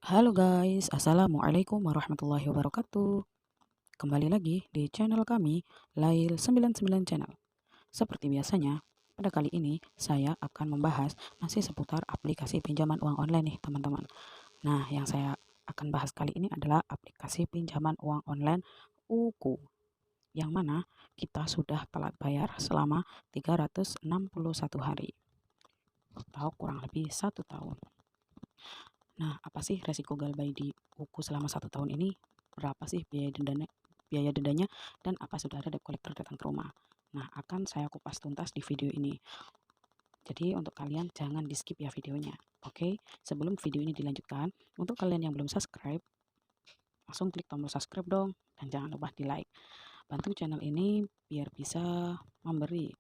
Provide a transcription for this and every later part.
Halo guys, Assalamualaikum warahmatullahi wabarakatuh. Kembali lagi di channel kami, Lail 99 Channel. Seperti biasanya, pada kali ini saya akan membahas masih seputar aplikasi pinjaman uang online nih teman-teman. Nah, yang saya akan bahas kali ini adalah aplikasi pinjaman uang online UKU, yang mana kita sudah telat bayar selama 361 hari, atau kurang lebih 1 tahun. Nah, apa sih resiko galbay di UKU selama 1 tahun ini? Berapa sih biaya dendanya, dan apa sudah ada debt collector datang ke rumah? Nah, akan saya kupas tuntas di video ini. Jadi untuk kalian jangan di skip ya videonya. Oke, sebelum video ini dilanjutkan, untuk kalian yang belum subscribe, langsung klik tombol subscribe dong. Dan jangan lupa di like. Bantu channel ini biar bisa memberi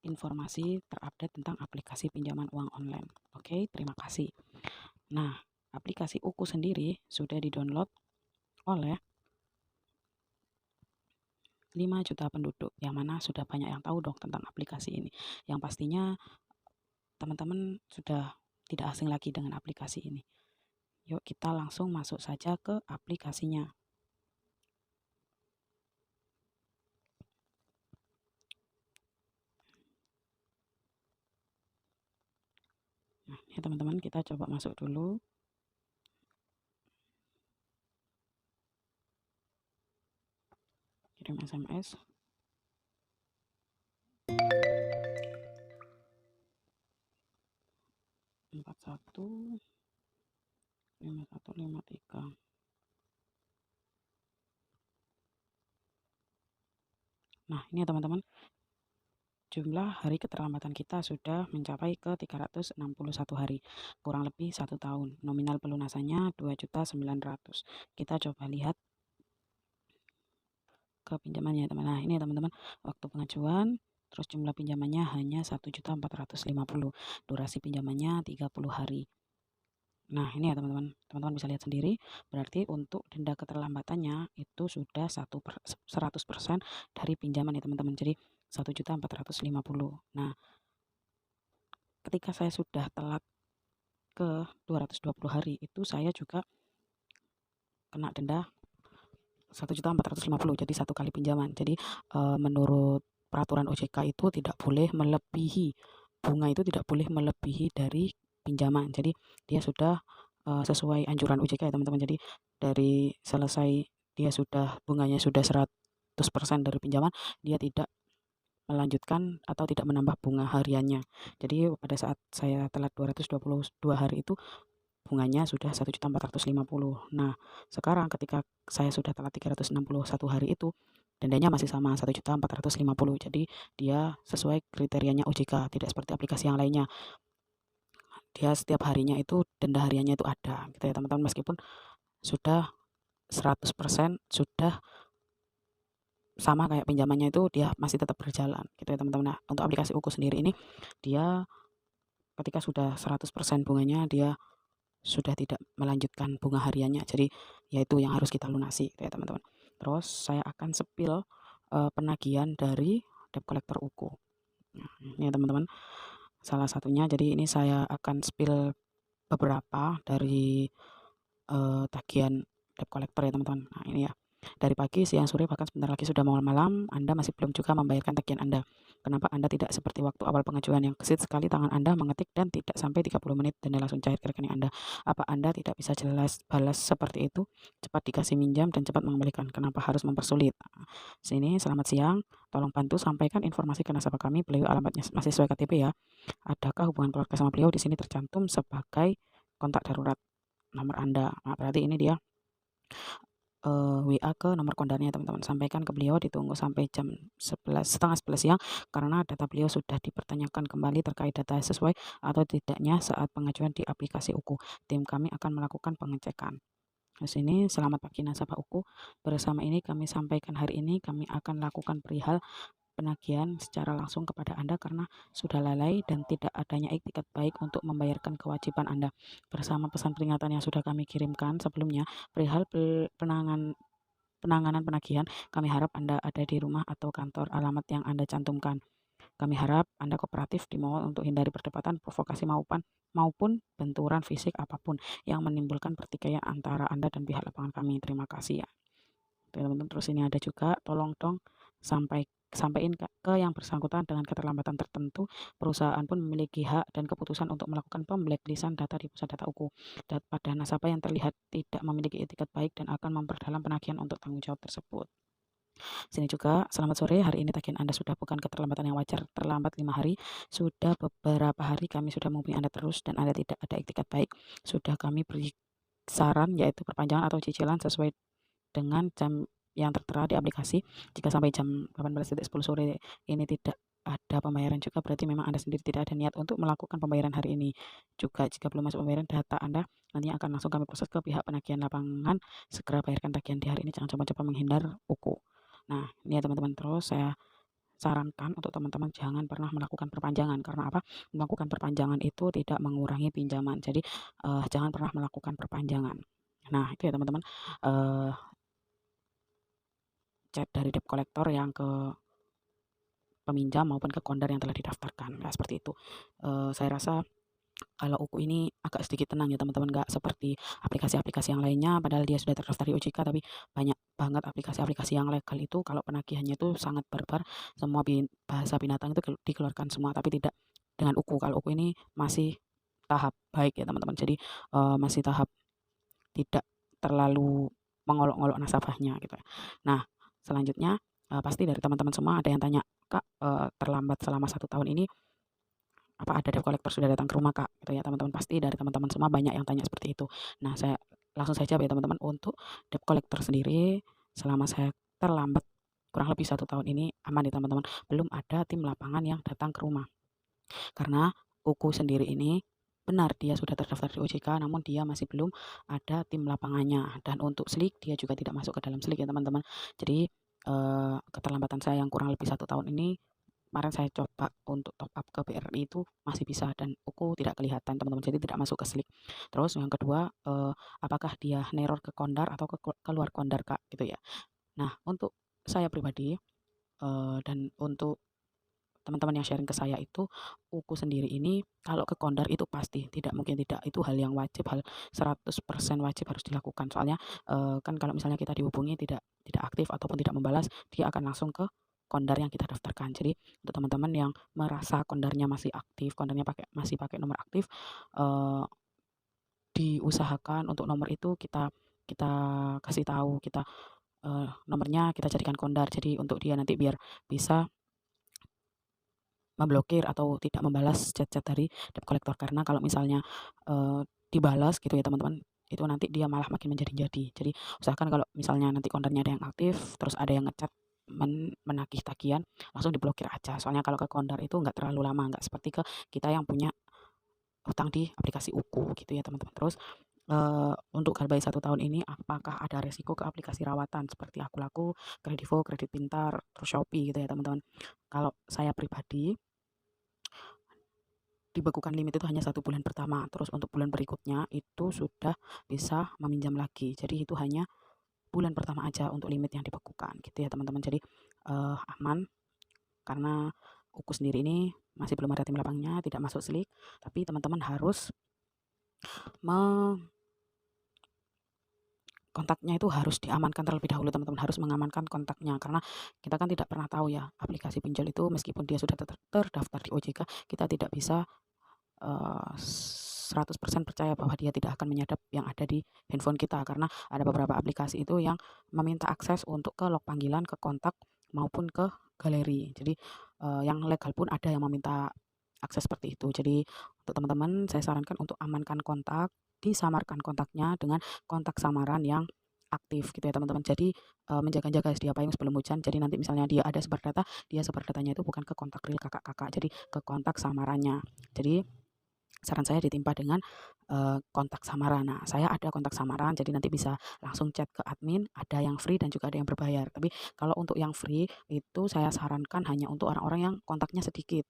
informasi terupdate tentang aplikasi pinjaman uang online. Oke, terima kasih. Nah, aplikasi UKU sendiri sudah didownload oleh 5 juta penduduk, yang mana sudah banyak yang tahu dong tentang aplikasi ini. Yang pastinya teman-teman sudah tidak asing lagi dengan aplikasi ini. Yuk kita langsung masuk saja ke aplikasinya. Nah, ya teman-teman, kita coba masuk dulu. Kirim SMS. Empat satu 5153. Nah, ini ya teman-teman, jumlah hari keterlambatan kita sudah mencapai ke 361 hari, kurang lebih 1 tahun. Nominal pelunasannya 2.900.000. Kita coba lihat ke pinjamannya teman. Nah, ini ya teman-teman, waktu pengajuan, terus jumlah pinjamannya hanya 1.450.000. Durasi pinjamannya 30 hari. Nah, ini ya teman-teman, teman-teman bisa lihat sendiri, berarti untuk denda keterlambatannya itu sudah 100% dari pinjaman ya teman-teman. Jadi 1.450.000. Nah, ketika saya sudah telat ke 220 hari, itu saya juga kena denda 1.450.000, jadi 1 kali pinjaman. Jadi menurut peraturan OJK itu tidak boleh melebihi, bunga itu tidak boleh melebihi dari pinjaman. Jadi dia sudah sesuai anjuran OJK ya teman-teman. Jadi dari selesai dia sudah bunganya sudah 100% dari pinjaman, dia tidak melanjutkan atau tidak menambah bunga hariannya. Jadi pada saat saya telat 222 hari itu bunganya sudah 1.450.000. Nah, sekarang ketika saya sudah telat 361 hari itu, dendanya masih sama 1.450.000. Jadi dia sesuai kriterianya OJK, tidak seperti aplikasi yang lainnya. Dia setiap harinya itu denda hariannya itu ada gitu ya teman-teman, meskipun sudah 100% sudah sama kayak pinjamannya, itu dia masih tetap berjalan gitu ya teman-teman. Nah, untuk aplikasi UKU sendiri ini, dia ketika sudah 100% bunganya, dia sudah tidak melanjutkan bunga hariannya. Jadi yaitu yang harus kita lunasi gitu ya teman-teman. Terus saya akan sepil penagihan dari debt collector UKU. Nah, ini ya teman-teman, salah satunya. Jadi ini saya akan spill beberapa dari tagihan debt collector ya teman-teman. Nah, ini ya. Dari pagi, siang, sore, bahkan sebentar lagi sudah mau malam, Anda masih belum juga membayarkan tagihan Anda. Kenapa Anda tidak seperti waktu awal pengajuan yang kesit sekali tangan Anda mengetik dan tidak sampai 30 menit dan langsung cair ke rekening Anda? Apa Anda tidak bisa jelas balas seperti itu? Cepat dikasih minjam dan cepat mengembalikan. Kenapa harus mempersulit? Nah, sini, selamat siang. Tolong bantu sampaikan informasi ke nasabah kami. Beliau alamatnya masih sesuai KTP ya. Adakah hubungan keluarga sama beliau? Di sini tercantum sebagai kontak darurat nomor Anda. Nah, berarti ini dia WA ke nomor kondannya teman-teman. Sampaikan ke beliau ditunggu sampai jam 11, setengah 11 siang, karena data beliau sudah dipertanyakan kembali terkait data sesuai atau tidaknya saat pengajuan di aplikasi UKU. Tim kami akan melakukan pengecekan. Di sini, selamat pagi nasabah UKU. Bersama ini kami sampaikan hari ini kami akan lakukan perihal penagihan secara langsung kepada Anda karena sudah lalai dan tidak adanya etikat baik untuk membayarkan kewajiban Anda. Bersama pesan peringatan yang sudah kami kirimkan sebelumnya perihal penanganan penagihan, kami harap Anda ada di rumah atau kantor alamat yang Anda cantumkan. Kami harap Anda kooperatif, dimohon untuk hindari perdebatan, provokasi maupun benturan fisik apapun yang menimbulkan pertikaian antara Anda dan pihak lapangan kami. Terima kasih ya. Teman-teman, terus ini ada juga, tolong dong sampaikan ke yang bersangkutan dengan keterlambatan tertentu, perusahaan pun memiliki hak dan keputusan untuk melakukan pemblacklistan data di pusat data UKU pada nasabah yang terlihat tidak memiliki etikat baik dan akan memperdalam penagihan untuk tanggung jawab tersebut. Sini juga, selamat sore, hari ini tagihan Anda sudah bukan keterlambatan yang wajar, terlambat 5 hari, sudah beberapa hari kami sudah menghubungi Anda terus dan Anda tidak ada etikat baik. Sudah kami beri saran yaitu perpanjangan atau cicilan sesuai dengan jam yang tertera di aplikasi. Jika sampai jam 18.10 sore ini tidak ada pembayaran juga, berarti memang Anda sendiri tidak ada niat untuk melakukan pembayaran hari ini. Juga jika belum masuk pembayaran, data Anda nantinya akan langsung kami proses ke pihak penagihan lapangan. Segera bayarkan tagihan di hari ini, jangan coba-coba menghindar UKU. Nah, ini ya teman-teman, terus saya sarankan untuk teman-teman jangan pernah melakukan perpanjangan. Karena apa? Melakukan perpanjangan itu tidak mengurangi pinjaman. Jadi jangan pernah melakukan perpanjangan. Nah, itu ya teman-teman, chat dari debt collector yang ke peminjam maupun ke kondar yang telah didaftarkan. Nah, seperti itu. Saya rasa kalau UKU ini agak sedikit tenang ya teman-teman, nggak seperti aplikasi-aplikasi yang lainnya, padahal dia sudah terdaftar di OJK, tapi banyak banget aplikasi-aplikasi yang legal itu kalau penagihannya itu sangat barbar, semua bahasa binatang itu dikeluarkan semua, tapi tidak dengan UKU. Kalau UKU ini masih tahap baik ya teman-teman, jadi masih tahap tidak terlalu mengolok-olok nasabahnya gitu ya. Nah, selanjutnya pasti dari teman-teman semua ada yang tanya, Kak, terlambat selama 1 tahun ini, apa ada debt collector sudah datang ke rumah Kak? Gitu ya teman-teman, pasti dari teman-teman semua banyak yang tanya seperti itu. Nah, saya langsung saja ya teman-teman, untuk debt collector sendiri selama saya terlambat kurang lebih 1 tahun ini aman ya teman-teman, belum ada tim lapangan yang datang ke rumah. Karena UKU sendiri ini benar dia sudah terdaftar di OJK, namun dia masih belum ada tim lapangannya. Dan untuk SLIK dia juga tidak masuk ke dalam SLIK ya teman-teman. Jadi keterlambatan saya yang kurang lebih 1 tahun ini, kemarin saya coba untuk top up ke BRI itu masih bisa dan UKU tidak kelihatan teman-teman, jadi tidak masuk ke SLIK. Terus yang kedua, apakah dia neror ke kondar atau keluar kondar Kak gitu ya. Nah, untuk saya pribadi dan untuk teman-teman yang sharing ke saya itu, UKU sendiri ini kalau ke kondar itu pasti tidak mungkin tidak, itu hal yang wajib, hal 100% wajib harus dilakukan. Soalnya kan kalau misalnya kita dihubungi tidak aktif ataupun tidak membalas, dia akan langsung ke kondar yang kita daftarkan. Jadi untuk teman-teman yang merasa kondarnya masih aktif, kondarnya masih pakai nomor aktif, eh, diusahakan untuk nomor itu kita kita kasih tahu, kita nomornya kita jadikan kondar. Jadi untuk dia nanti biar bisa memblokir atau tidak membalas chat-chat dari debt collector, karena kalau misalnya dibalas gitu ya teman-teman, itu nanti dia malah makin menjadi-jadi. Jadi usahakan kalau misalnya nanti kontennya ada yang aktif terus ada yang ngechat menagih tagihan, langsung diblokir aja. Soalnya kalau ke kondar itu nggak terlalu lama, nggak seperti ke kita yang punya hutang di aplikasi UKU gitu ya teman-teman. Terus untuk Galbay 1 tahun ini apakah ada resiko ke aplikasi rawatan seperti Akulaku, Kredivo, Kredit Pintar, terus Shopee gitu ya teman-teman. Kalau saya pribadi, dibekukan limit itu hanya 1 bulan pertama, terus untuk bulan berikutnya itu sudah bisa meminjam lagi. Jadi itu hanya bulan pertama aja untuk limit yang dibekukan gitu ya teman-teman. Jadi aman, karena UKU sendiri ini masih belum ada tim lapangnya, tidak masuk SLIK, tapi teman-teman harus kontaknya itu harus diamankan terlebih dahulu teman-teman, harus mengamankan kontaknya, karena kita kan tidak pernah tahu ya aplikasi pinjol itu meskipun dia sudah terdaftar di OJK, kita tidak bisa 100% percaya bahwa dia tidak akan menyadap yang ada di handphone kita, karena ada beberapa aplikasi itu yang meminta akses untuk ke log panggilan, ke kontak maupun ke galeri. Jadi yang legal pun ada yang meminta akses seperti itu. Jadi untuk teman-teman saya sarankan untuk amankan kontak, disamarkan kontaknya dengan kontak samaran yang aktif gitu ya teman-teman. Jadi menjaga-jaga sedia payung sebelum hujan. Jadi nanti misalnya dia ada sebar data, dia sebar datanya itu bukan ke kontak real kakak-kakak, jadi ke kontak samarannya. Jadi saran saya ditimpa dengan kontak samaran. Nah, saya ada kontak samaran, jadi nanti bisa langsung chat ke admin, ada yang free dan juga ada yang berbayar. Tapi kalau untuk yang free itu saya sarankan hanya untuk orang-orang yang kontaknya sedikit,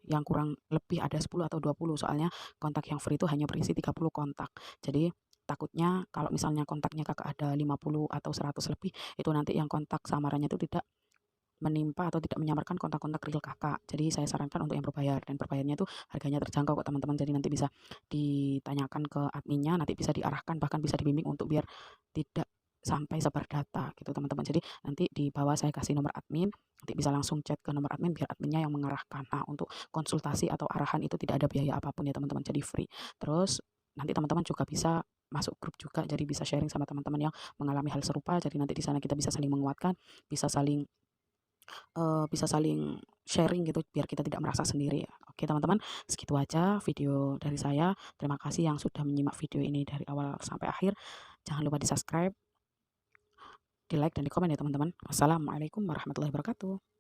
yang kurang lebih ada 10 atau 20, soalnya kontak yang free itu hanya berisi 30 kontak. Jadi takutnya kalau misalnya kontaknya kakak ada 50 atau 100 lebih, itu nanti yang kontak samarannya itu tidak menimpa atau tidak menyamarkan kontak-kontak real Kakak. Jadi saya sarankan untuk yang berbayar, dan berbayarnya itu harganya terjangkau kok teman-teman. Jadi nanti bisa ditanyakan ke adminnya, nanti bisa diarahkan, bahkan bisa dibimbing untuk biar tidak sampai sebar data gitu teman-teman. Jadi nanti di bawah saya kasih nomor admin, nanti bisa langsung chat ke nomor admin biar adminnya yang mengarahkan. Nah, untuk konsultasi atau arahan itu tidak ada biaya apapun ya teman-teman, jadi free. Terus nanti teman-teman juga bisa masuk grup juga, jadi bisa sharing sama teman-teman yang mengalami hal serupa. Jadi nanti di sana kita bisa saling menguatkan, bisa saling bisa saling sharing gitu biar kita tidak merasa sendiri ya. Oke teman-teman, segitu aja video dari saya. Terima kasih yang sudah menyimak video ini dari awal sampai akhir. Jangan lupa di-subscribe, di-like, dan di komen ya teman-teman. Wassalamualaikum warahmatullahi wabarakatuh.